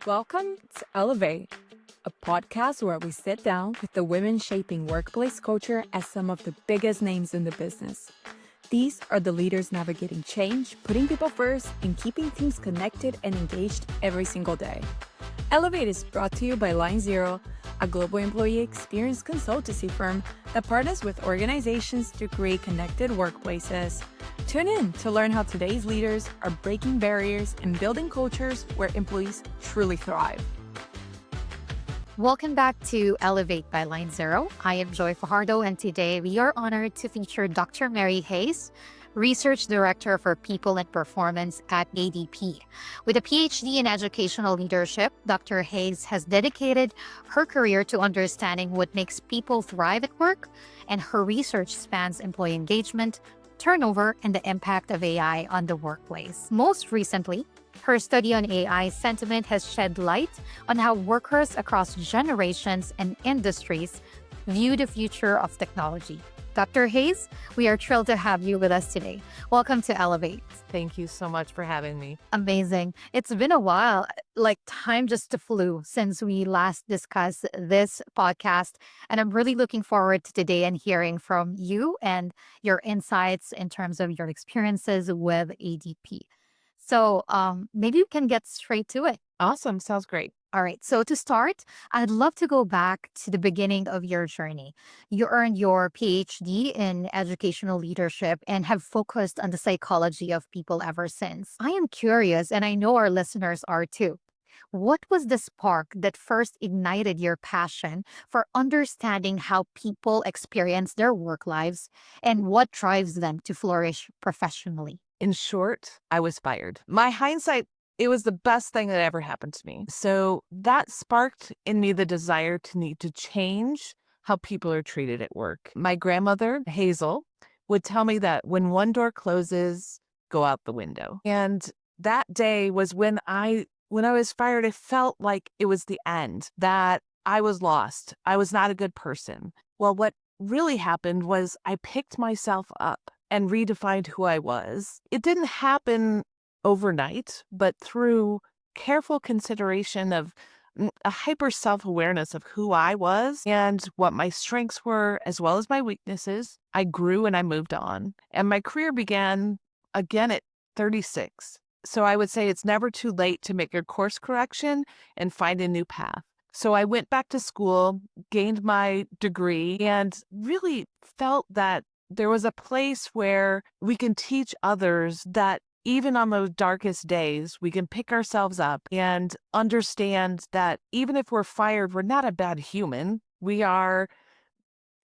Welcome to Elevate, a podcast where we sit down with the women shaping workplace culture as some of the biggest names in the business. These are the leaders navigating change, putting people first, and keeping teams connected and engaged every single day. Elevate is brought to you by Line Zero, a global employee experience consultancy firm that partners with organizations to create connected workplaces. Tune in to learn how today's leaders are breaking barriers and building cultures where employees truly thrive. Welcome back to Elevate by Line Zero. I am Joy Fajardo, and today we are honored to feature Dr. Mary Hayes, Research Director for People and Performance at ADP. With a PhD in educational leadership, Dr. Hayes has dedicated her career to understanding what makes people thrive at work, and her research spans employee engagement, turnover, and the impact of AI on the workplace. Most recently, her study on AI sentiment has shed light on how workers across generations and industries view the future of technology. Dr. Hayes, we are thrilled to have you with us today. Welcome to Elevate. Thank you so much for having me. Amazing. It's been a while, like time just flew since we last discussed this podcast. And I'm really looking forward to today and hearing from you and your insights in terms of your experiences with ADP. So maybe we can get straight to it. Awesome. Sounds great. All right. So to start, I'd love to go back to the beginning of your journey. You earned your PhD in educational leadership and have focused on the psychology of people ever since. I am curious, and I know our listeners are too. What was the spark that first ignited your passion for understanding how people experience their work lives and what drives them to flourish professionally? In short, I was fired. My hindsight, it was the best thing that ever happened to me. So that sparked in me the desire to need to change how people are treated at work. My grandmother, Hazel, would tell me that when one door closes, go out the window. And that day was when I was fired, it felt like it was the end, that I was lost. I was not a good person. Well, what really happened was I picked myself up and redefined who I was. It didn't happen overnight, but through careful consideration of a hyper self-awareness of who I was and what my strengths were, as well as my weaknesses, I grew and I moved on. And my career began again at 36. So I would say it's never too late to make a course correction and find a new path. So I went back to school, gained my degree, and really felt that there was a place where we can teach others that even on those darkest days, we can pick ourselves up and understand that even if we're fired, we're not a bad human. We are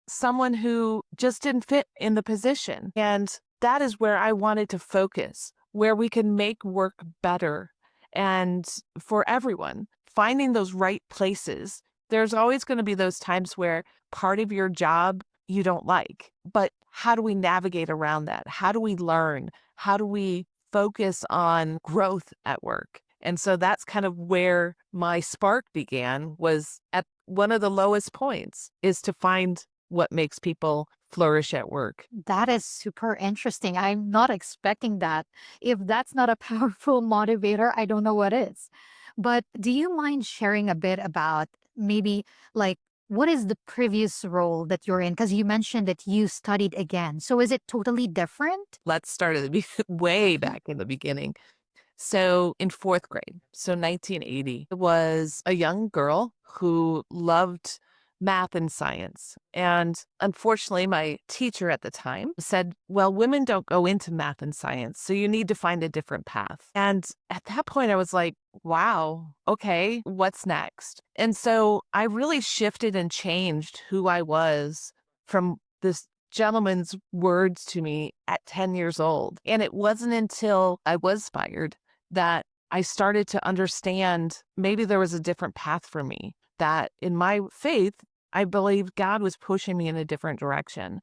someone who just didn't fit in the position. And that is where I wanted to focus, where we can make work better and for everyone, finding those right places. There's always going to be those times where part of your job you don't like, but how do we navigate around that? How do we learn? How do we focus on growth at work? And so that's kind of where my spark began, was at one of the lowest points, is to find what makes people flourish at work. That is super interesting. I'm not expecting that. If that's not a powerful motivator, I don't know what is. But do you mind sharing a bit about maybe like what is the previous role that you're in? Because you mentioned that you studied again. So is it totally different? Let's start at the way back in the beginning. So in fourth grade, so 1980, I was a young girl who loved math and science. And unfortunately, my teacher at the time said, well, women don't go into math and science, so you need to find a different path. And at that point, I was like, wow, okay, what's next? And so I really shifted and changed who I was from this gentleman's words to me at 10 years old. And it wasn't until I was fired that I started to understand maybe there was a different path for me, that in my faith, I believe God was pushing me in a different direction.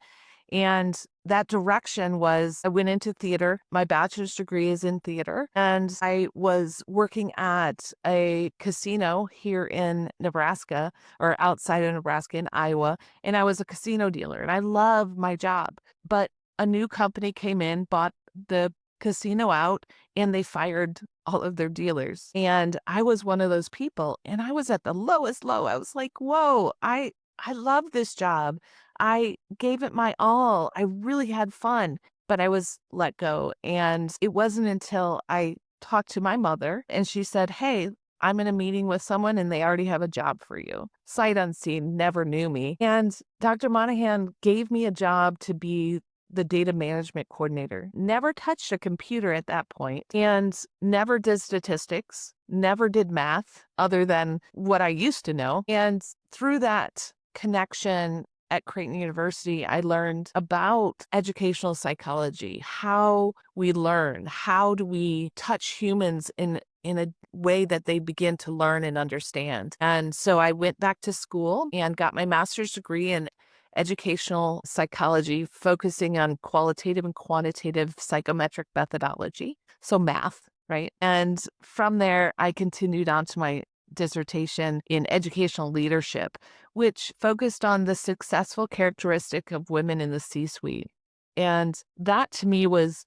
And that direction was, I went into theater. My bachelor's degree is in theater. And I was working at a casino here in Nebraska, or outside of Nebraska in Iowa. And I was a casino dealer and I loved my job. But a new company came in, bought the casino out, and they fired all of their dealers. And I was one of those people, and I was at the lowest low. I was like, whoa, I love this job. I gave it my all. I really had fun, but I was let go. And it wasn't until I talked to my mother and she said, hey, I'm in a meeting with someone and they already have a job for you. Sight unseen, never knew me. And Dr. Monahan gave me a job to be the data management coordinator. Never touched a computer at that point and never did statistics, never did math other than what I used to know. And through that connection at Creighton University, I learned about educational psychology, how we learn, how do we touch humans in a way that they begin to learn and understand. And so I went back to school and got my master's degree in educational psychology, focusing on qualitative and quantitative psychometric methodology. So math, right? And from there, I continued on to my dissertation in educational leadership, which focused on the successful characteristic of women in the C-suite. And that to me was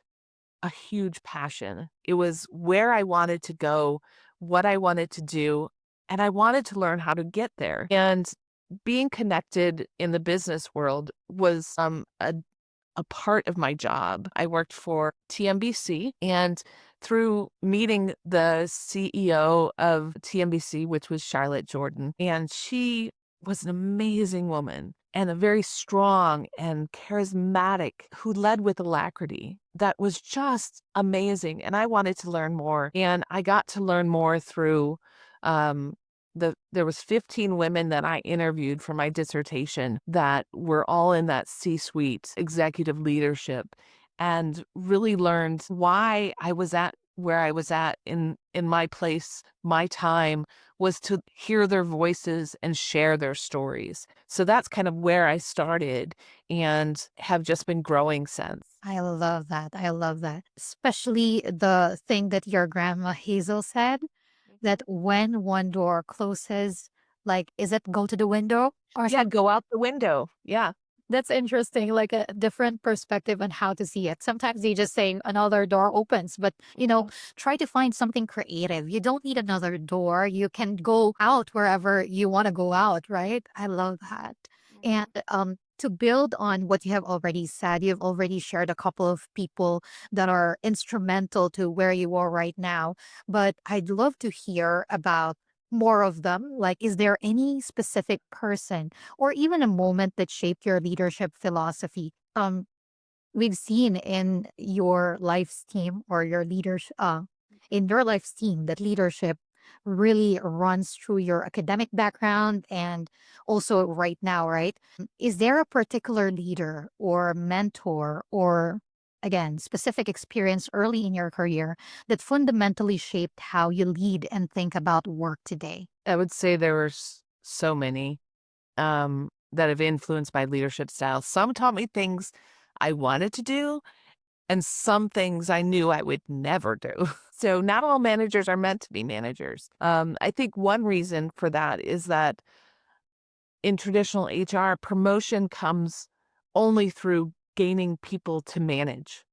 a huge passion. It was where I wanted to go, what I wanted to do, and I wanted to learn how to get there. And being connected in the business world was a part of my job. I worked for TMBC, and through meeting the CEO of TMBC, which was Charlotte Jordan, and she was an amazing woman and a very strong and charismatic who led with alacrity. That was just amazing. And I wanted to learn more. And I got to learn more through there was 15 women that I interviewed for my dissertation that were all in that C-suite executive leadership and really learned why I was at where I was at in my place, my time was to hear their voices and share their stories. So that's kind of where I started and have just been growing since. I love that. I love that. Especially the thing that your grandma Hazel said, that when one door closes, like, is it go to the window or Yeah, go out the window. Yeah. That's interesting, like a different perspective on how to see it. Sometimes they just say another door opens, but try to find something creative. You don't need another door. You can go out wherever you want to go out, right? I love that. And to build on what you have already said, you've already shared a couple of people that are instrumental to where you are right now. But I'd love to hear about more of them. Like, is there any specific person or even a moment that shaped your leadership philosophy? We've seen in your life's team or your leadership, in your life's team, that leadership really runs through your academic background and also right now, right? Is there a particular leader or mentor or again, specific experience early in your career that fundamentally shaped how you lead and think about work today? I would say there were so many that have influenced my leadership style. Some taught me things I wanted to do, and some things I knew I would never do. So not all managers are meant to be managers. I think one reason for that is that in traditional HR, promotion comes only through gaining people to manage.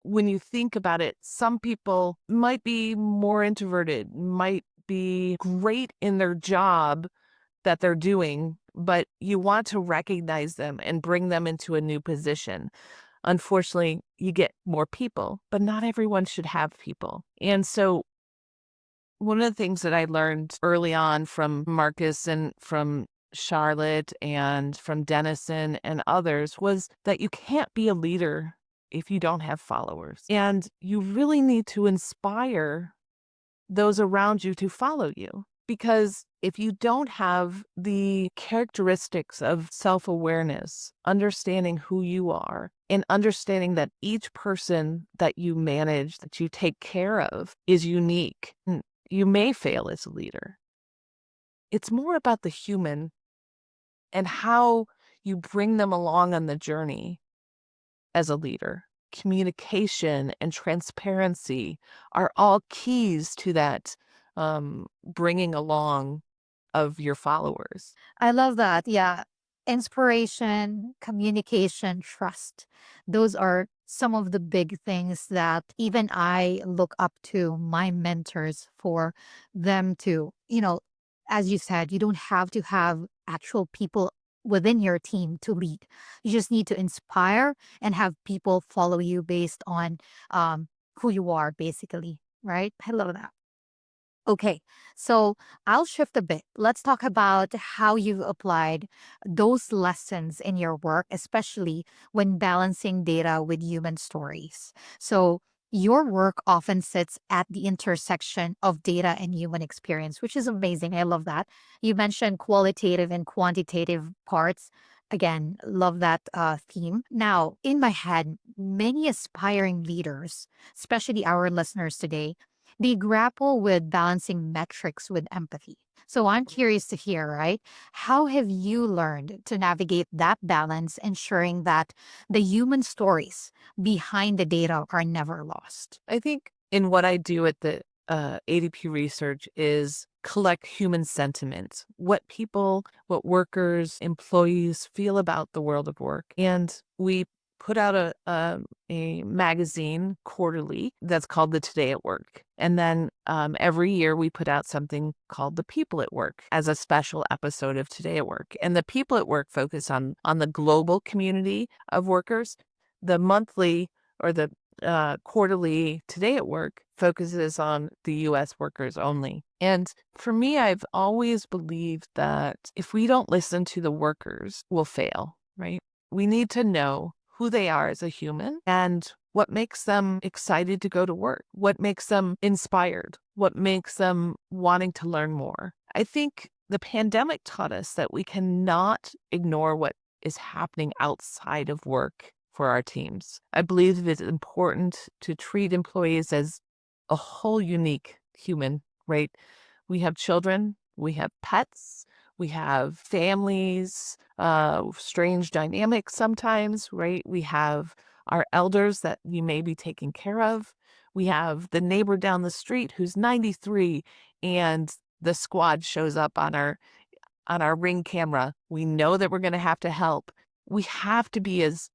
When you think about it, some people might be more introverted, might be great in their job that they're doing, but you want to recognize them and bring them into a new position. Unfortunately, you get more people, but not everyone should have people. And so one of the things that I learned early on from Marcus and from Charlotte and from Dennison and others was that you can't be a leader if you don't have followers. And you really need to inspire those around you to follow you. Because if you don't have the characteristics of self-awareness, understanding who you are, and understanding that each person that you manage, that you take care of, is unique, you may fail as a leader. It's more about the human and how you bring them along on the journey as a leader. Communication and transparency are all keys to that bringing along of your followers. I love that. Yeah. Inspiration, communication, trust. Those are some of the big things that even I look up to my mentors for them to, as you said, you don't have to have actual people within your team to lead. You just need to inspire and have people follow you based on who you are, basically. Right? I love that. Okay, so I'll shift a bit. Let's talk about how you've applied those lessons in your work, especially when balancing data with human stories. So, your work often sits at the intersection of data and human experience, which is amazing. I love that. You mentioned qualitative and quantitative parts. Again, love that theme. Now, in my head, many aspiring leaders, especially our listeners today, they grapple with balancing metrics with empathy. So I'm curious to hear, right? How have you learned to navigate that balance, ensuring that the human stories behind the data are never lost? I think in what I do at the ADP research is collect human sentiment, what people, what workers, employees feel about the world of work. And we put out a magazine quarterly that's called the Today at Work. And then every year we put out something called the People at Work as a special episode of Today at Work. And the People at Work focus on the global community of workers. The monthly or the quarterly Today at Work focuses on the U.S. workers only. And for me, I've always believed that if we don't listen to the workers, we'll fail, right? We need to know who they are as a human and what makes them excited to go to work, what makes them inspired, what makes them wanting to learn more. I think the pandemic taught us that we cannot ignore what is happening outside of work for our teams. I believe it's important to treat employees as a whole unique human, right? We have children, we have pets, we have families, strange dynamics sometimes, right? We have our elders that you may be taking care of. We have the neighbor down the street who's 93 and the squad shows up on our Ring camera. We know that we're going to have to help. We have to be as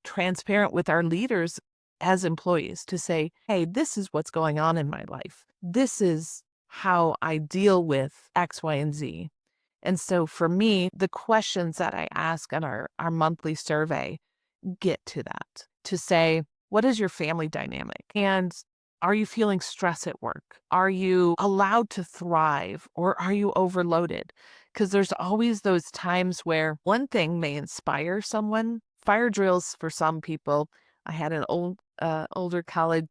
transparent with our leaders as employees to say, hey, this is what's going on in my life. This is how I deal with X, Y, and Z. And so for me, the questions that I ask on our monthly survey get to that, to say, what is your family dynamic? And are you feeling stress at work? Are you allowed to thrive or are you overloaded? Because there's always those times where one thing may inspire someone. Fire drills for some people. I had an older colleague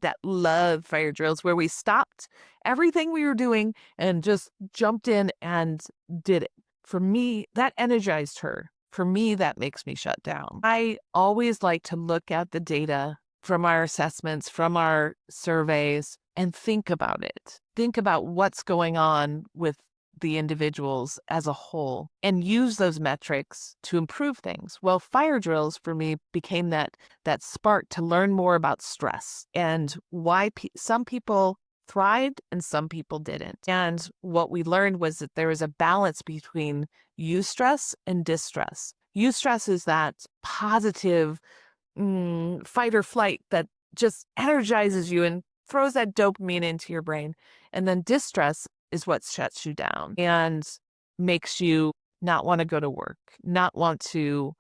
that loved fire drills where we stopped everything we were doing and just jumped in and did it. For me, that energized her. For me, that makes me shut down. I always like to look at the data from our assessments, from our surveys, and think about it. Think about what's going on with the individuals as a whole and use those metrics to improve things. Well, fire drills for me became that spark to learn more about stress and why some people thrived and some people didn't. And what we learned was that there is a balance between eustress and distress. Eustress is that positive fight or flight that just energizes you and throws that dopamine into your brain. And then distress is what shuts you down and makes you not want to go to work, not want to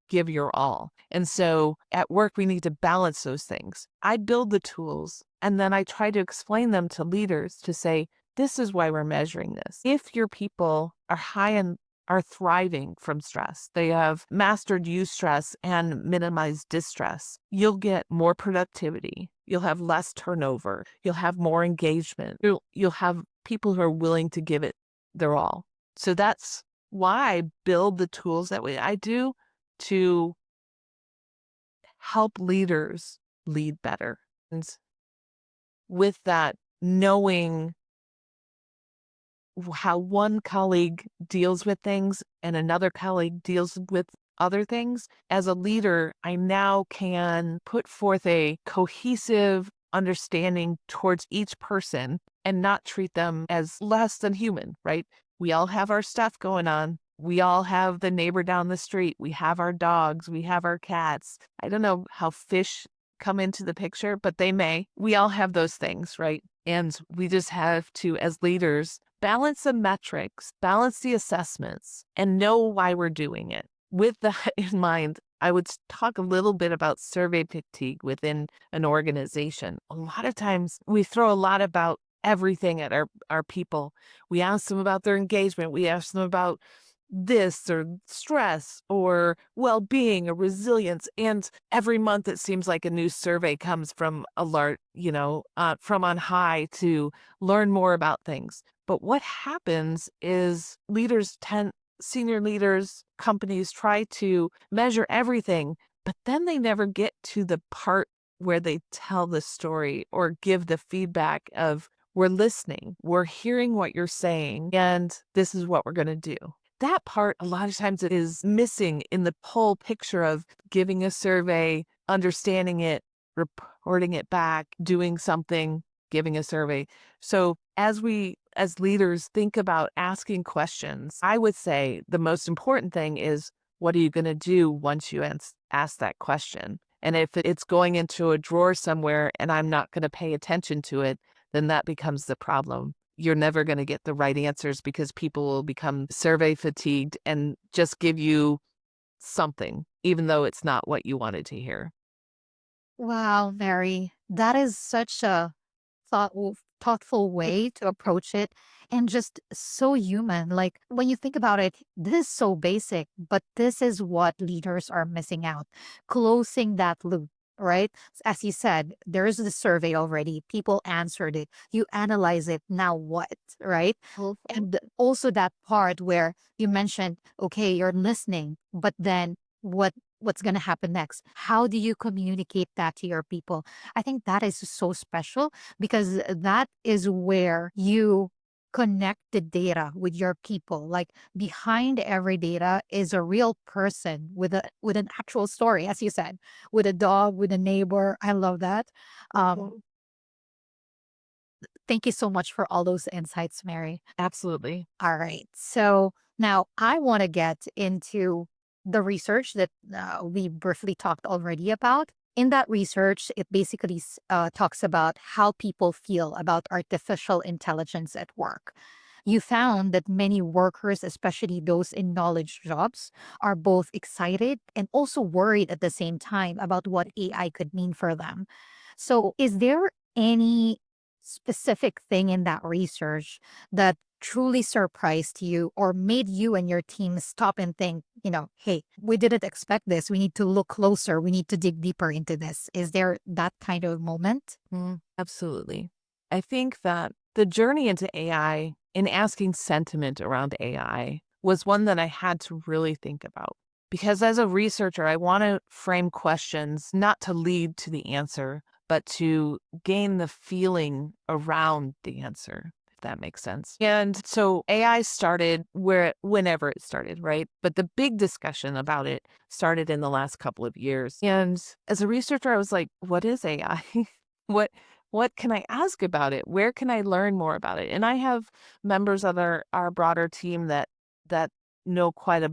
give your all. And so at work, we need to balance those things. I build the tools and then I try to explain them to leaders to say, this is why we're measuring this. If your people are high and are thriving from stress, they have mastered eustress and minimized distress, you'll get more productivity. You'll have less turnover. You'll have more engagement. You'll have people who are willing to give it their all. So that's why I build the tools that way I do to help leaders lead better. And with that, knowing how one colleague deals with things and another colleague deals with other things, as a leader, I now can put forth a cohesive understanding towards each person and not treat them as less than human, right? We all have our stuff going on. We all have the neighbor down the street. We have our dogs. We have our cats. I don't know how fish come into the picture, but they may. We all have those things, right? And we just have to, as leaders, balance the metrics, balance the assessments, and know why we're doing it. With that in mind, I would talk a little bit about survey fatigue within an organization. A lot of times we throw a lot about everything at our people. We ask them about their engagement. We ask them about this or stress or well-being or resilience. And every month it seems like a new survey comes from alert, from on high to learn more about things. But what happens is senior leaders, companies try to measure everything, but then they never get to the part where they tell the story or give the feedback of, we're listening, we're hearing what you're saying, and this is what we're going to do. That part, a lot of times, it is missing in the whole picture of giving a survey, understanding it, reporting it back, doing something, giving a survey. So as leaders think about asking questions, I would say the most important thing is, what are you going to do once you ask that question? And if it's going into a drawer somewhere and I'm not going to pay attention to it, then that becomes the problem. You're never going to get the right answers because people will become survey fatigued and just give you something, even though it's not what you wanted to hear. Wow, Mary, that is such a thoughtful way to approach it and just so human. Like when you think about it, this is so basic, but this is what leaders are missing out. Closing that loop, right? As you said, there is the survey already. People answered it. You analyze it. Now what, right? And also that part where you mentioned, okay, you're listening, but then what's going to happen next? How do you communicate that to your people? I think that is so special because that is where you connect the data with your people. Like behind every data is a real person with an actual story, as you said, with a dog, with a neighbor. I love that. Um, Thank you so much for all those insights, Mary. Absolutely. All right. So now I want to get into the research that we briefly talked already about. In that research, it basically talks about how people feel about artificial intelligence at work. You found that many workers, especially those in knowledge jobs, are both excited and also worried at the same time about what AI could mean for them. So, is there any specific thing in that research that truly surprised you or made you and your team stop and think, hey, we didn't expect this. We need to look closer. We need to dig deeper into this. Is there that kind of moment? Absolutely. I think that the journey into AI and asking sentiment around AI was one that I had to really think about. Because as a researcher, I want to frame questions not to lead to the answer, but to gain the feeling around the answer, if that makes sense. And so AI started whenever it started, right? But the big discussion about it started in the last couple of years. And as a researcher, I was like, what is AI? What can I ask about it? Where can I learn more about it? And I have members of our broader team that know quite a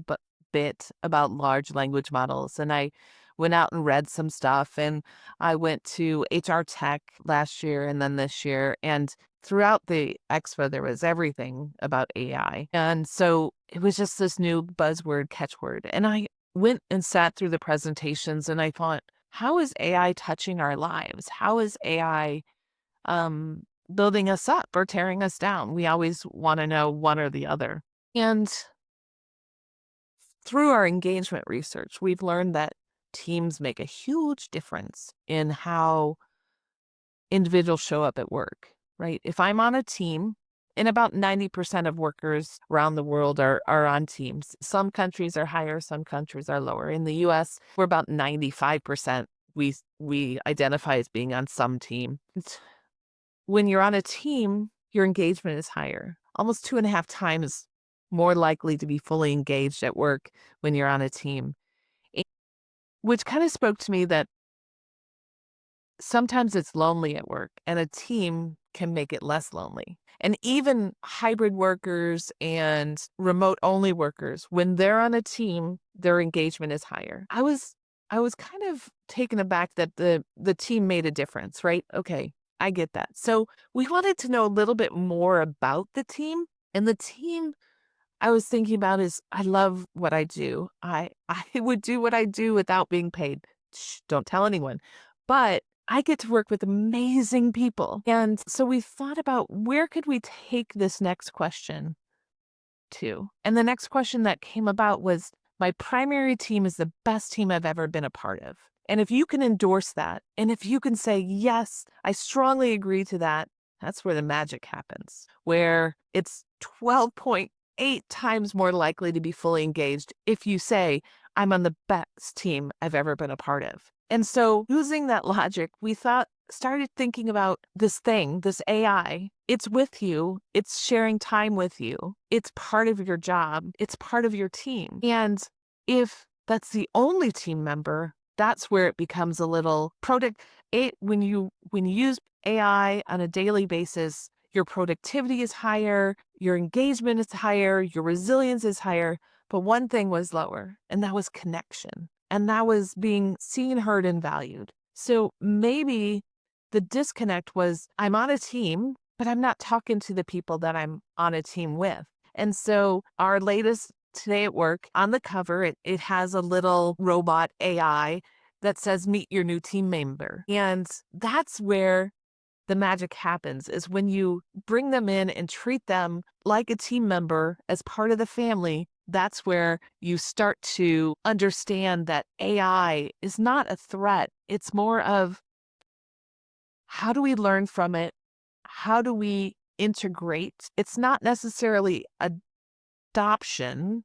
bit about large language models. And I went out and read some stuff. And I went to HR Tech last year and then this year. And throughout the expo, there was everything about AI. And so it was just this new buzzword, catchword. And I went and sat through the presentations and I thought, how is AI touching our lives? How is AI building us up or tearing us down? We always want to know one or the other. And through our engagement research, we've learned that teams make a huge difference in how individuals show up at work, right? If I'm on a team, and about 90% of workers around the world are on teams. Some countries are higher, some countries are lower. In the US, we're about 95%. We identify as being on some team. When you're on a team, your engagement is higher, almost 2.5 times more likely to be fully engaged at work when you're on a team. Which kind of spoke to me that sometimes it's lonely at work, and a team can make it less lonely. And even hybrid workers and remote only workers, when they're on a team, their engagement is higher. I was kind of taken aback that the team made a difference, right? Okay, I get that. So we wanted to know a little bit more about the team. And the team I was thinking about is I love what I do. I would do what I do without being paid. Shh, don't tell anyone. But I get to work with amazing people. And so we thought about where could we take this next question to? And the next question that came about was my primary team is the best team I've ever been a part of. And if you can endorse that, and if you can say, yes, I strongly agree to that, that's where the magic happens, where it's 12.8 times more likely to be fully engaged if you say, I'm on the best team I've ever been a part of. And so using that logic, we started thinking about this thing, this AI. It's with you. It's sharing time with you. It's part of your job. It's part of your team. And if that's the only team member, that's where it becomes a little when you use AI on a daily basis, your productivity is higher, your engagement is higher, your resilience is higher. But one thing was lower, and that was connection. And that was being seen, heard, and valued. So maybe the disconnect was I'm on a team, but I'm not talking to the people that I'm on a team with. And so our latest Today at Work, on the cover, it has a little robot AI that says, meet your new team member. And that's where the magic happens, is when you bring them in and treat them like a team member as part of the family. That's where you start to understand that AI is not a threat. It's more of how do we learn from it? How do we integrate? It's not necessarily adoption.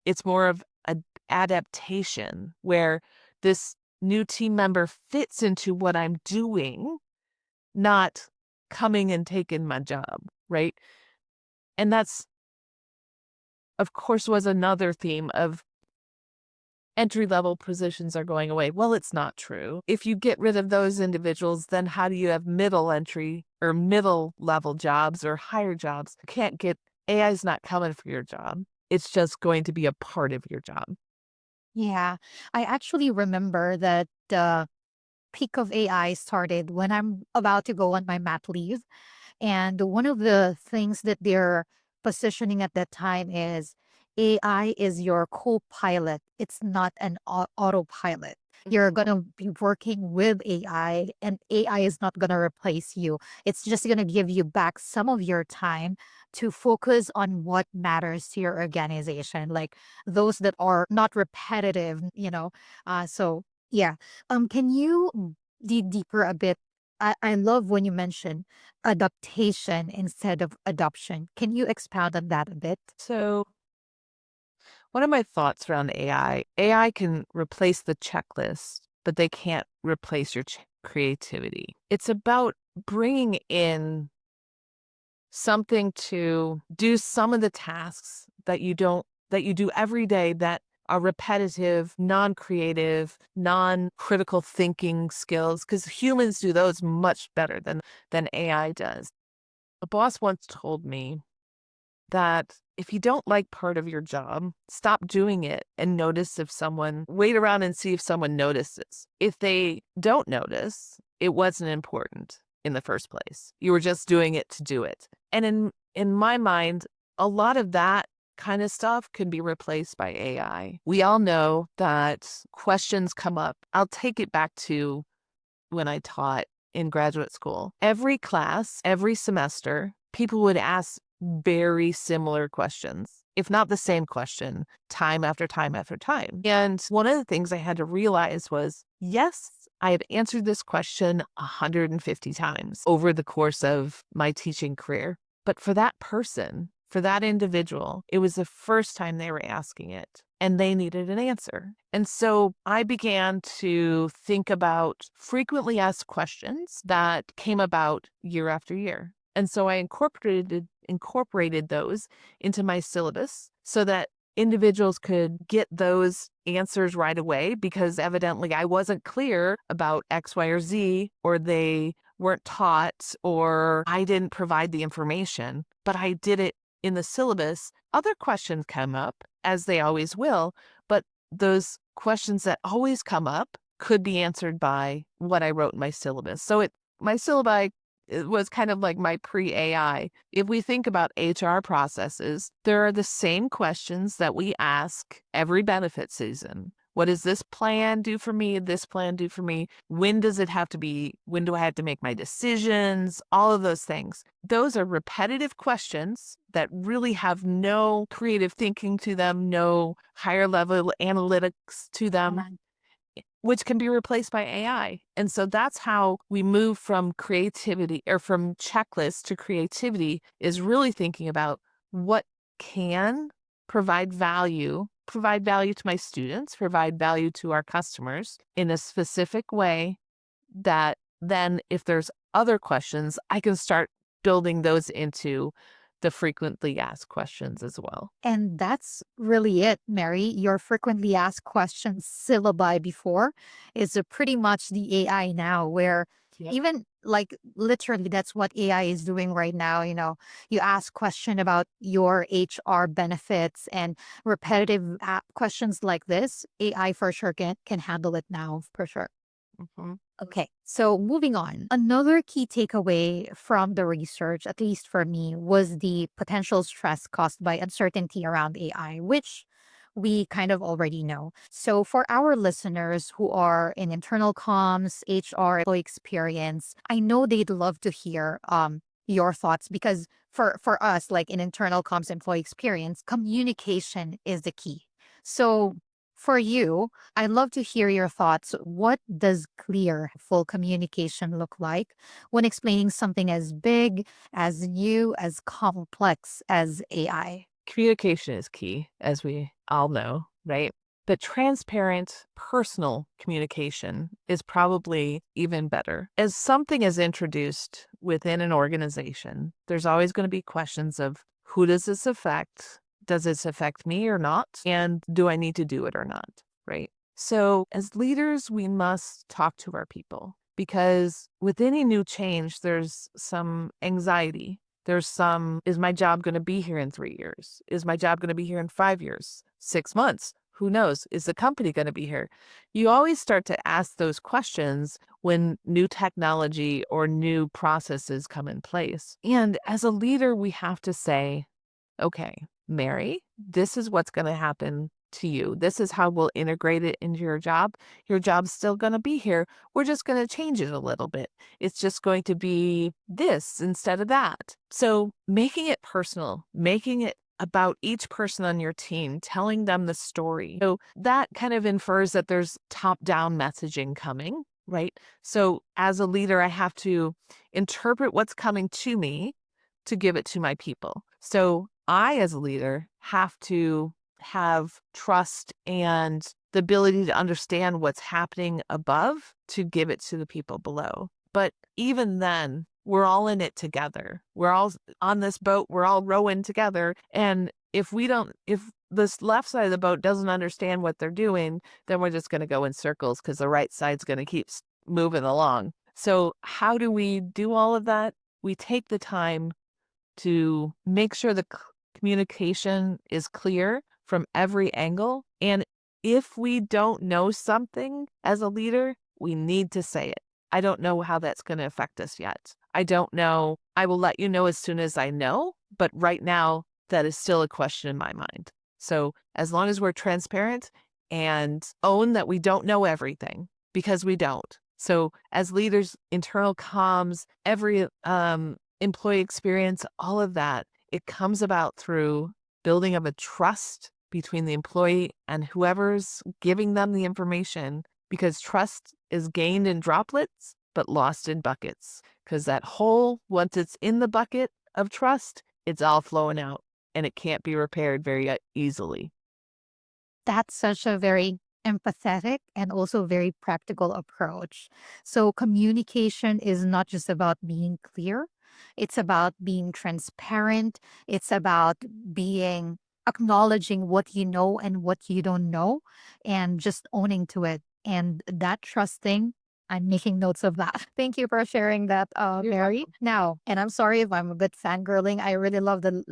It's more of an adaptation where this new team member fits into what I'm doing, not coming and taking my job, right? And that's, of course, was another theme of entry-level positions are going away. Well, it's not true. If you get rid of those individuals, then how do you have middle entry or middle level jobs or higher jobs? AI is not coming for your job. It's just going to be a part of your job. Yeah, I actually remember that the peak of AI started when I'm about to go on my mat leave. And one of the things that they're positioning at that time is AI is your co-pilot. It's not an autopilot. You're going to be working with AI, and AI is not going to replace you. It's just going to give you back some of your time to focus on what matters to your organization, like those that are not repetitive. So yeah. Can you dig deeper a bit? I love when you mention adaptation instead of adoption. Can you expound on that a bit? So one of my thoughts around AI can replace the checklist, but they can't replace your creativity. It's about bringing in something to do some of the tasks that you do every day that are repetitive, non-creative, non-critical thinking skills, because humans do those much better than AI does. A boss once told me that if you don't like part of your job, stop doing it and wait around and see if someone notices. If they don't notice, it wasn't important in the first place. You were just doing it to do it. And in my mind, a lot of that kind of stuff could be replaced by AI. We all know that questions come up. I'll take it back to when I taught in graduate school. Every class, every semester, people would ask very similar questions, if not the same question, time after time after time. And one of the things I had to realize was, yes, I had answered this question 150 times over the course of my teaching career. But for that person, for that individual, it was the first time they were asking it, and they needed an answer. And so I began to think about frequently asked questions that came about year after year. And so I incorporated those into my syllabus so that individuals could get those answers right away, because evidently I wasn't clear about X, Y, or Z, or they weren't taught or I didn't provide the information, but I did it in the syllabus, other questions come up, as they always will, but those questions that always come up could be answered by what I wrote in my syllabus. So my syllabi, it was kind of like my pre-AI. If we think about HR processes, there are the same questions that we ask every benefit season. What does this plan do for me? This plan do for me? When does it have to be? When do I have to make my decisions? All of those things. Those are repetitive questions that really have no creative thinking to them, no higher level analytics to them, which can be replaced by AI. And so that's how we move from creativity or from checklist to creativity, is really thinking about what can provide value to my students, provide value to our customers in a specific way, that then if there's other questions, I can start building those into the frequently asked questions as well. And that's really it, Mary. Your frequently asked questions syllabi before is pretty much the AI now, where Yep. even like literally that's what AI is doing right now. You ask question about your HR benefits and repetitive questions like this. AI for sure can handle it now for sure. Mhm. Okay, so moving on. Another key takeaway from the research, at least for me, was the potential stress caused by uncertainty around AI, which we kind of already know. So, for our listeners who are in internal comms, HR, employee experience, I know they'd love to hear your thoughts, because for us, like in internal comms, employee experience, communication is the key. So, for you, I'd love to hear your thoughts. What does clear, full communication look like when explaining something as big, as new, as complex as AI? Communication is key, as we all know, right? But transparent, personal communication is probably even better. As something is introduced within an organization, there's always going to be questions of, who does this affect? Does this affect me or not? And do I need to do it or not? Right? So, as leaders, we must talk to our people, because with any new change, there's some anxiety. There's some, is my job going to be here in 3 years? Is my job going to be here in 5 years, 6 months? Who knows? Is the company going to be here? You always start to ask those questions when new technology or new processes come in place. And as a leader, we have to say, okay, Mary, this is what's going to happen to you. This is how we'll integrate it into your job. Your job's still going to be here. We're just going to change it a little bit. It's just going to be this instead of that. So making it personal, making it about each person on your team, telling them the story. So that kind of infers that there's top-down messaging coming, right? So as a leader, I have to interpret what's coming to me to give it to my people. So I, as a leader, have to have trust and the ability to understand what's happening above to give it to the people below. But even then, we're all in it together. We're all on this boat. We're all rowing together. And if this left side of the boat doesn't understand what they're doing, then we're just going to go in circles, because the right side's going to keep moving along. So how do we do all of that? We take the time to make sure the communication is clear from every angle. And if we don't know something as a leader, we need to say it. I don't know how that's going to affect us yet. I don't know. I will let you know as soon as I know. But right now, that is still a question in my mind. So as long as we're transparent and own that we don't know everything, because we don't. So as leaders, internal comms, every employee experience, all of that, it comes about through building of a trust between the employee and whoever's giving them the information, because trust is gained in droplets but lost in buckets, because that hole, once it's in the bucket of trust, it's all flowing out and it can't be repaired very easily. That's such a very empathetic and also very practical approach. So, communication is not just about being clear, it's about being transparent, it's about being acknowledging what you know and what you don't know, and just owning to it. And that trusting I'm making notes of that. Thank you for sharing that, You're Mary. welcome. Now, and I'm sorry if I'm a bit fangirling. I really love the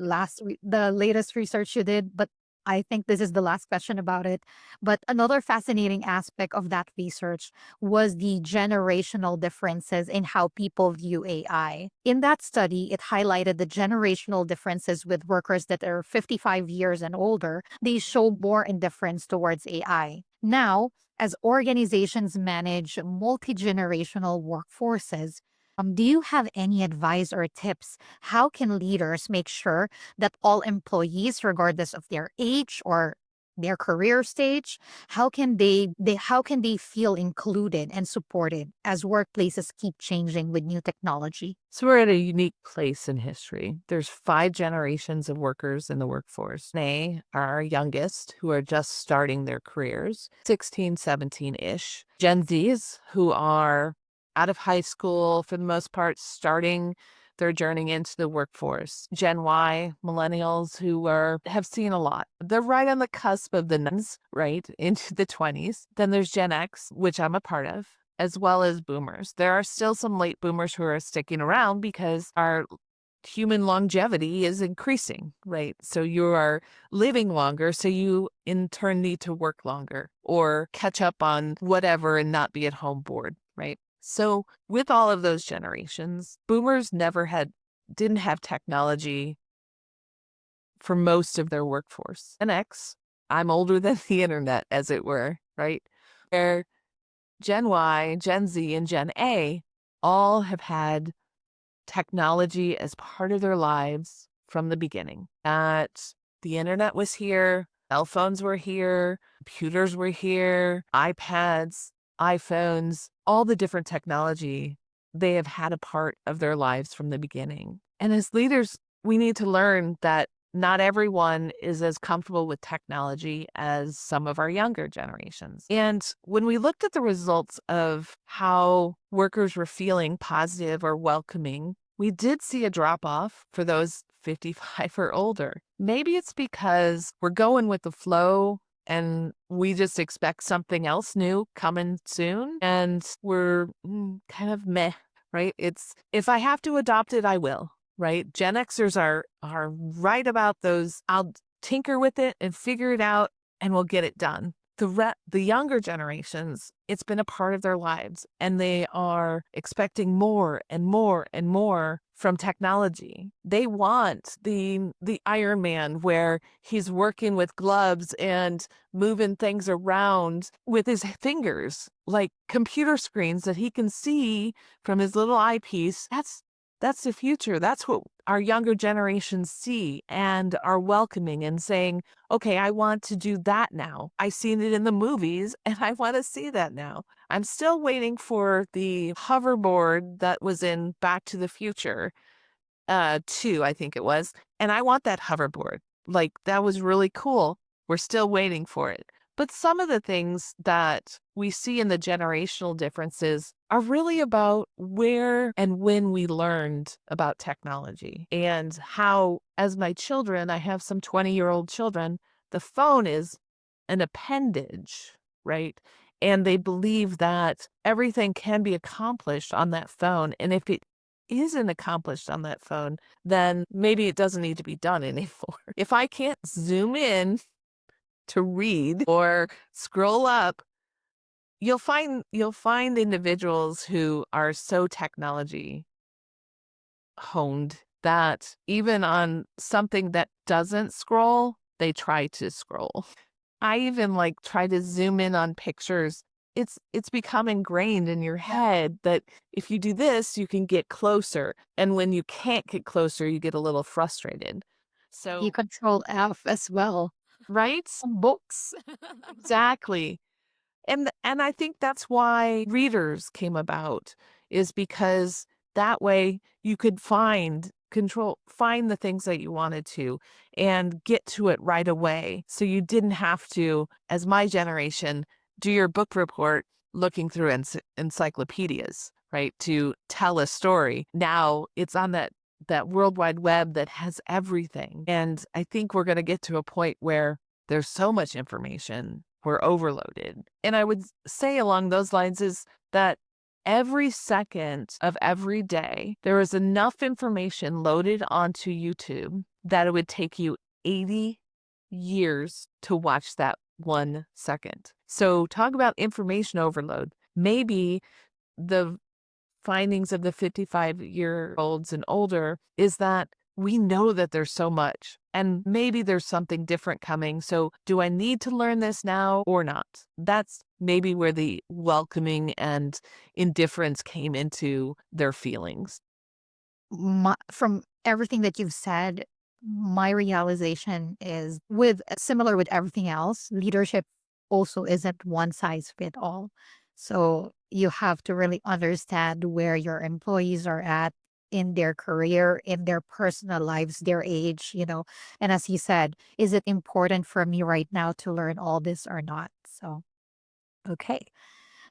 latest research you did, but I think this is the last question about it. But another fascinating aspect of that research was the generational differences in how people view AI. In that study, it highlighted the generational differences with workers that are 55 years and older. They show more indifference towards AI. Now, as organizations manage multi generational workforces, do you have any advice or tips? How can leaders make sure that all employees, regardless of their age or their career stage, how can they feel included and supported as workplaces keep changing with new technology? So we're at a unique place in history. There's 5 generations of workers in the workforce. They are our youngest, who are just starting their careers, 16, 17-ish. Gen Zs, who are out of high school for the most part, starting their journey into the workforce. Gen Y, millennials have seen a lot. They're right on the cusp of the nuns, right, into the 20s. Then there's Gen X, which I'm a part of, as well as boomers. There are still some late boomers who are sticking around because our human longevity is increasing, right? So you are living longer, so you in turn need to work longer or catch up on whatever and not be at home bored, right? So with all of those generations, boomers didn't have technology for most of their workforce. Gen X, I'm older than the internet, as it were, right? Where Gen Y, Gen Z, and Gen A all have had technology as part of their lives from the beginning. That the internet was here, cell phones were here, computers were here, iPads, iPhones, all the different technology, they have had a part of their lives from the beginning. And as leaders, we need to learn that not everyone is as comfortable with technology as some of our younger generations. And when we looked at the results of how workers were feeling positive or welcoming, we did see a drop off for those 55 or older. Maybe it's because we're going with the flow and we just expect something else new coming soon and we're kind of meh, right? It's if I have to adopt it, I will. Right? Gen Xers are right about those. I'll tinker with it and figure it out and we'll get it done. The younger generations, it's been a part of their lives and they are expecting more and more and more from technology. They want the Iron Man where he's working with gloves and moving things around with his fingers, like computer screens that he can see from his little eyepiece. That's the future. That's what our younger generations see and are welcoming and saying, okay, I want to do that now. I've seen it in the movies and I want to see that now. I'm still waiting for the hoverboard that was in Back to the Future 2, I think it was. And I want that hoverboard. Like, that was really cool. We're still waiting for it. But some of the things that we see in the generational differences are really about where and when we learned about technology and how, as my children, I have some 20-year-old children, the phone is an appendage, right? And they believe that everything can be accomplished on that phone. And if it isn't accomplished on that phone, then maybe it doesn't need to be done anymore. If I can't zoom in to read or scroll up, you'll find individuals who are so technology honed that even on something that doesn't scroll, they try to scroll. I even like try to zoom in on pictures. It's become ingrained in your head that if you do this, you can get closer. And when you can't get closer, you get a little frustrated. You So, control F as well. right? Books. Exactly. And I think that's why readers came about, is because that way you could find the things that you wanted to and get to it right away. So you didn't have to, as my generation, do your book report looking through encyclopedias, right? To tell a story. Now it's on that World Wide Web that has everything. And I think we're going to get to a point where there's so much information, we're overloaded. And I would say along those lines is that every second of every day, there is enough information loaded onto YouTube that it would take you 80 years to watch that 1 second. So talk about information overload. Maybe the findings of the 55-year-olds and older is that we know that there's so much and maybe there's something different coming. So do I need to learn this now or not? That's maybe where the welcoming and indifference came into their feelings. From everything that you've said, my realization is similar with everything else, leadership also isn't one size fit all. So you have to really understand where your employees are at in their career, in their personal lives, their age, And as you said, is it important for me right now to learn all this or not? So, okay.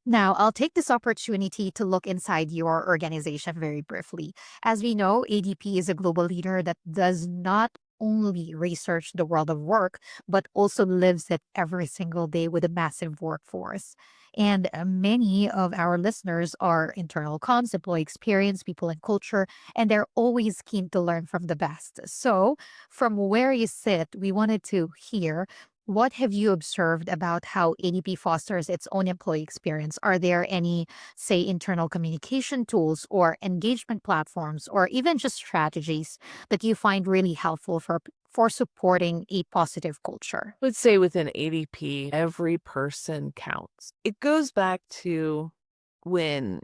Now, I'll take this opportunity to look inside your organization very briefly. As we know, ADP is a global leader that does not only research the world of work, but also lives it every single day with a massive workforce. And many of our listeners are internal comms, employee experience, people and culture, and they're always keen to learn from the best. So, from where you sit, we wanted to hear, what have you observed about how ADP fosters its own employee experience? Are there any, say, internal communication tools or engagement platforms, or even just strategies that you find really helpful for supporting a positive culture? I would say within ADP, every person counts. It goes back to when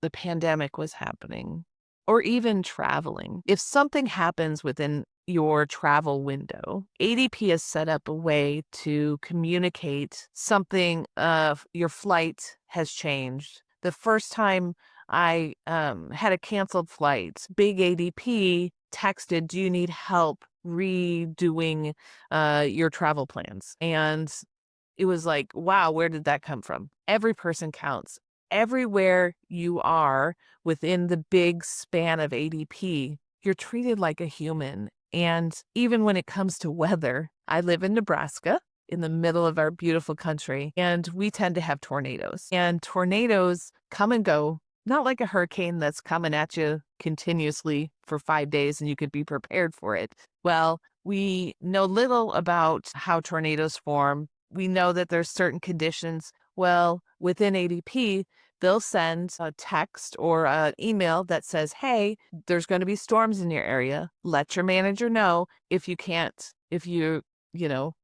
the pandemic was happening or even traveling. If something happens within your travel window, ADP has set up a way to communicate something of your flight has changed. The first time I had a canceled flight, big ADP texted, do you need help redoing your travel plans? And it was like, wow, where did that come from? Every person counts. Everywhere you are within the big span of ADP, you're treated like a human. And even when it comes to weather, I live in Nebraska in the middle of our beautiful country, and we tend to have tornadoes. And tornadoes come and go, not like a hurricane that's coming at you continuously for 5 days and you could be prepared for it. Well, we know little about how tornadoes form. We know that there's certain conditions. Well, within ADP, they'll send a text or an email that says, hey, there's going to be storms in your area. Let your manager know if you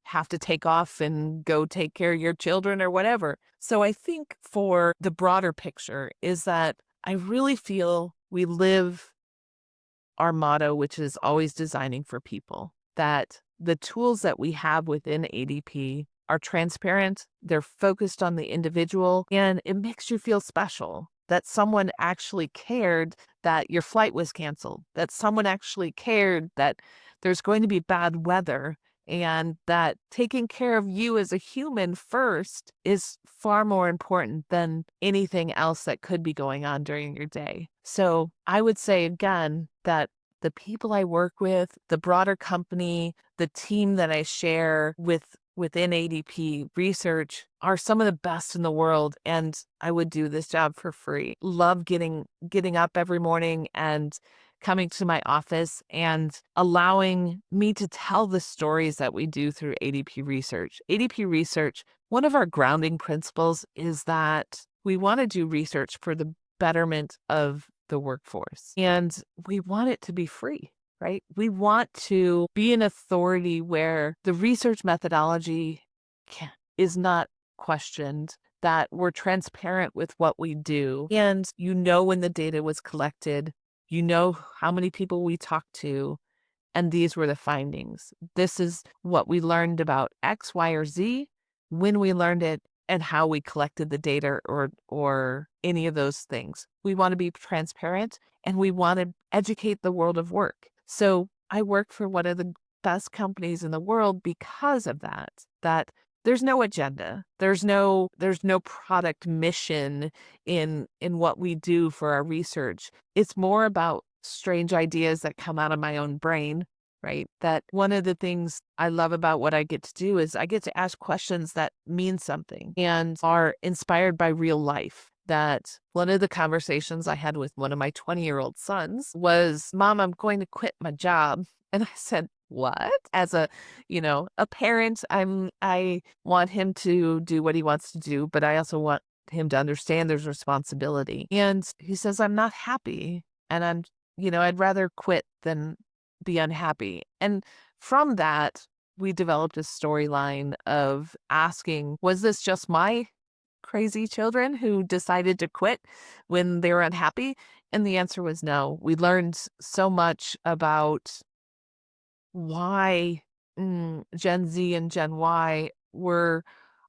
have to take off and go take care of your children or whatever. So I think for the broader picture is that I really feel we live our motto, which is always designing for people, that the tools that we have within ADP are transparent, they're focused on the individual, and it makes you feel special that someone actually cared that your flight was canceled, that someone actually cared that there's going to be bad weather, and that taking care of you as a human first is far more important than anything else that could be going on during your day. So I would say again that the people I work with, the broader company, the team that I share within ADP research are some of the best in the world, and I would do this job for free. Love getting up every morning and coming to my office and allowing me to tell the stories that we do through ADP research. ADP research, one of our grounding principles is that we want to do research for the betterment of the workforce, and we want it to be free. Right? We want to be an authority where the research methodology is not questioned, that we're transparent with what we do. And when the data was collected, how many people we talked to, and these were the findings. This is what we learned about X, Y, or Z, when we learned it, and how we collected the data or any of those things. We want to be transparent, and we want to educate the world of work. So I work for one of the best companies in the world because of that there's no agenda. There's no product mission in what we do for our research. It's more about strange ideas that come out of my own brain, right? That one of the things I love about what I get to do is I get to ask questions that mean something and are inspired by real life. that one of the conversations I had with one of my 20-year-old sons was, Mom, I'm going to quit my job. And I said, what? As a parent, I want him to do what he wants to do, but I also want him to understand there's responsibility. And he says, I'm not happy. And I'd rather quit than be unhappy. And from that, we developed a storyline of asking, was this just my crazy children who decided to quit when they were unhappy? And the answer was no. We learned so much about why Gen Z and Gen Y were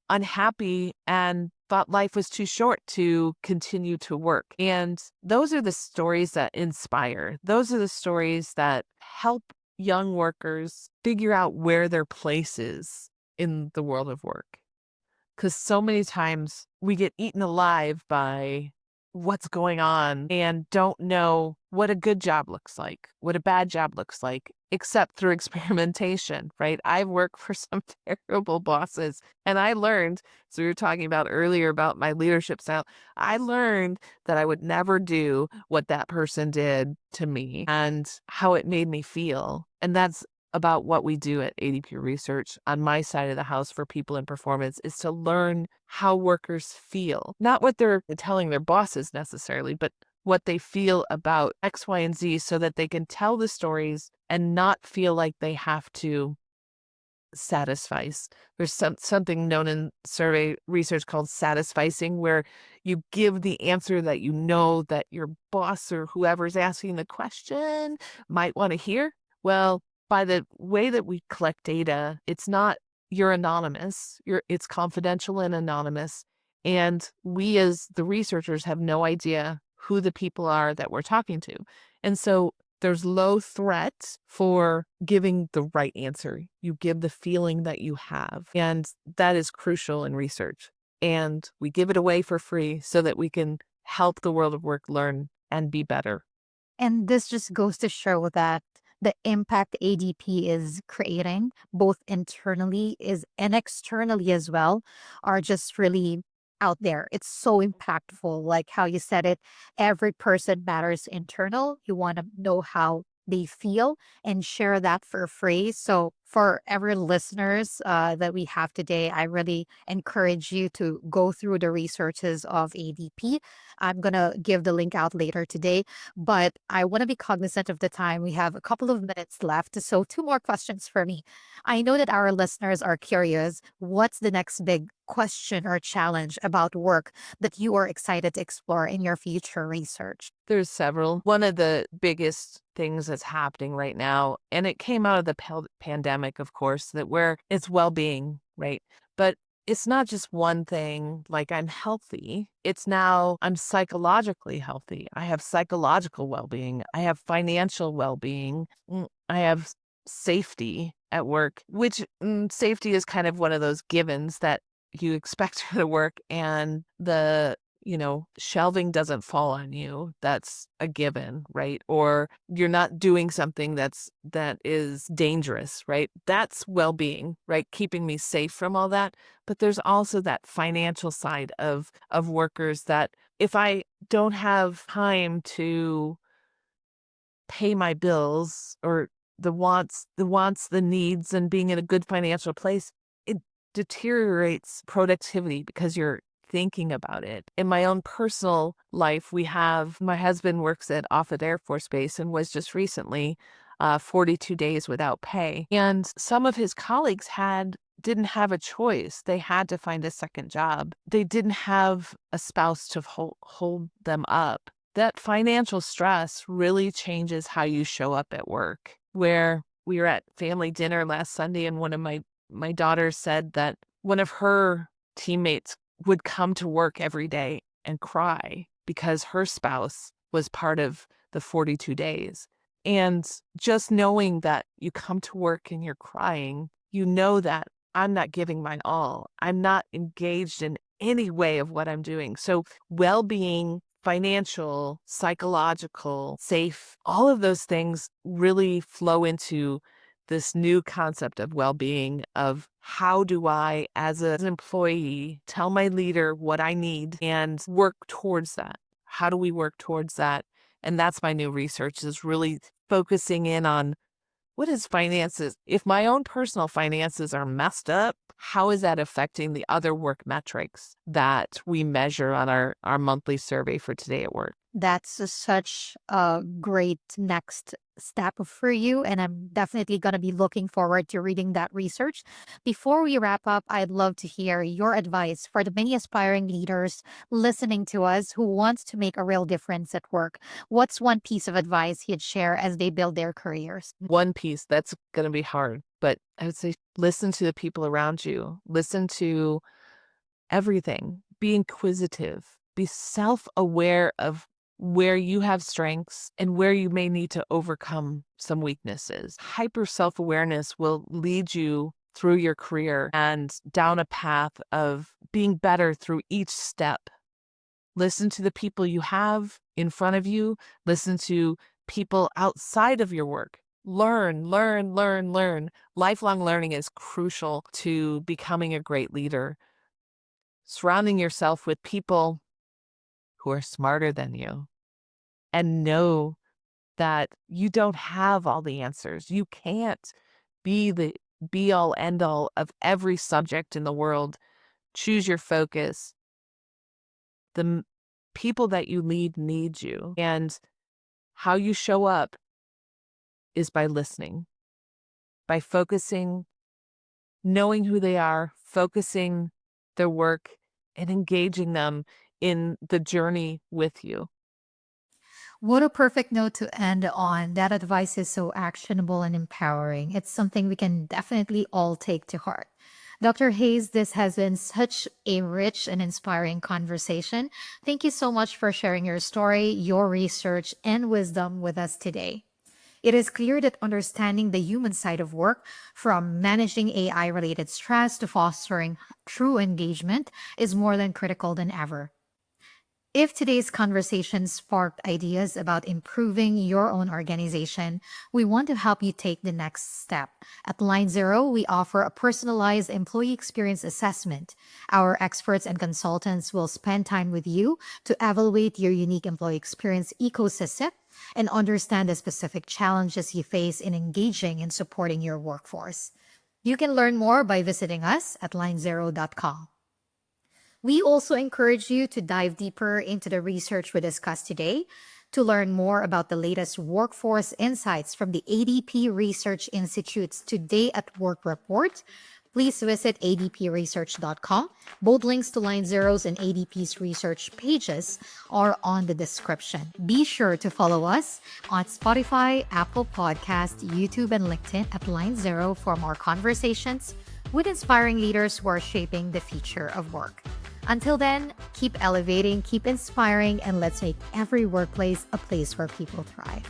unhappy and thought life was too short to continue to work. And those are the stories that inspire. Those are the stories that help young workers figure out where their place is in the world of work. Because so many times we get eaten alive by what's going on and don't know what a good job looks like, what a bad job looks like, except through experimentation, right? I've worked for some terrible bosses, and I learned, so we were talking about earlier about my leadership style, I learned that I would never do what that person did to me and how it made me feel. And that's about what we do at ADP Research on my side of the house for people in performance, is to learn how workers feel, not what they're telling their bosses necessarily, but what they feel about X, Y, and Z, so that they can tell the stories and not feel like they have to satisfice. There's something known in survey research called satisficing, where you give the answer that you know that your boss or whoever's asking the question might want to hear. Well, by the way that we collect data, you're anonymous. It's confidential and anonymous. And we as the researchers have no idea who the people are that we're talking to. And so there's low threat for giving the right answer. You give the feeling that you have. And that is crucial in research. And we give it away for free so that we can help the world of work learn and be better. And this just goes to show that the impact ADP is creating, both internally is and externally as well, are just really out there. It's so impactful, like how you said it. Every person matters internal. You want to know how they feel and share that for free. So for every listeners that we have today, I really encourage you to go through the researches of ADP. I'm going to give the link out later today, but I want to be cognizant of the time. We have a couple of minutes left. So 2 more questions for me. I know that our listeners are curious. What's the next big question or challenge about work that you are excited to explore in your future research? There's several. One of the biggest things that's happening right now, and it came out of the pandemic, of course, that where it's well-being, right? But it's not just one thing, like I'm healthy. It's now I'm psychologically healthy. I have psychological well-being. I have financial well-being. I have safety at work, which safety is kind of one of those givens that you expect for the work, and the shelving doesn't fall on you. That's a given, right? Or you're not doing something that is dangerous, right? That's well-being, right? Keeping me safe from all that. But there's also that financial side of workers that if I don't have time to pay my bills, or the needs, and being in a good financial place, it deteriorates productivity because you're thinking about it. In my own personal life, my husband works at Offutt Air Force Base and was just recently 42 days without pay. And some of his colleagues didn't have a choice. They had to find a second job. They didn't have a spouse to hold them up. That financial stress really changes how you show up at work. Where we were at family dinner last Sunday, and one of my daughters said that one of her teammates would come to work every day and cry because her spouse was part of the 42 days. And just knowing that you come to work and you're crying, you know that I'm not giving my all. I'm not engaged in any way of what I'm doing. So well-being, financial, psychological, safe, all of those things really flow into this new concept of well-being, of how do I, as an employee, tell my leader what I need and work towards that? How do we work towards that? And that's my new research, is really focusing in on what is finances. If my own personal finances are messed up, how is that affecting the other work metrics that we measure on our monthly survey for Today at Work? That's such a great next step for you. And I'm definitely going to be looking forward to reading that research. Before we wrap up, I'd love to hear your advice for the many aspiring leaders listening to us who wants to make a real difference at work. What's one piece of advice you'd share as they build their careers? One piece that's going to be hard, but I would say listen to the people around you. Listen to everything. Be inquisitive. Be self-aware of where you have strengths and where you may need to overcome some weaknesses. Hyper self-awareness will lead you through your career and down a path of being better through each step. Listen to the people you have in front of you. Listen to people outside of your work. Learn, learn, learn, learn. Lifelong learning is crucial to becoming a great leader. Surrounding yourself with people who are smarter than you, and know that you don't have all the answers. You can't be the be all end all of every subject in the world. Choose your focus. People that you lead need you. And how you show up is by listening, by focusing, knowing who they are, focusing their work, and engaging them in the journey with you. What a perfect note to end on. That advice is so actionable and empowering. It's something we can definitely all take to heart. Dr. Hayes, this has been such a rich and inspiring conversation. Thank you so much for sharing your story, your research, and wisdom with us today. It is clear that understanding the human side of work, from managing AI related stress to fostering true engagement, is more than critical than ever. If today's conversation sparked ideas about improving your own organization, we want to help you take the next step. At Line Zero, we offer a personalized employee experience assessment. Our experts and consultants will spend time with you to evaluate your unique employee experience ecosystem and understand the specific challenges you face in engaging and supporting your workforce. You can learn more by visiting us at linezero.com. We also encourage you to dive deeper into the research we discussed today. To learn more about the latest workforce insights from the ADP Research Institute's Today at Work report, please visit adpresearch.com. Both links to Line Zero's and ADP's research pages are on the description. Be sure to follow us on Spotify, Apple Podcast, YouTube, and LinkedIn at Line Zero for more conversations with inspiring leaders who are shaping the future of work. Until then, keep elevating, keep inspiring, and let's make every workplace a place where people thrive.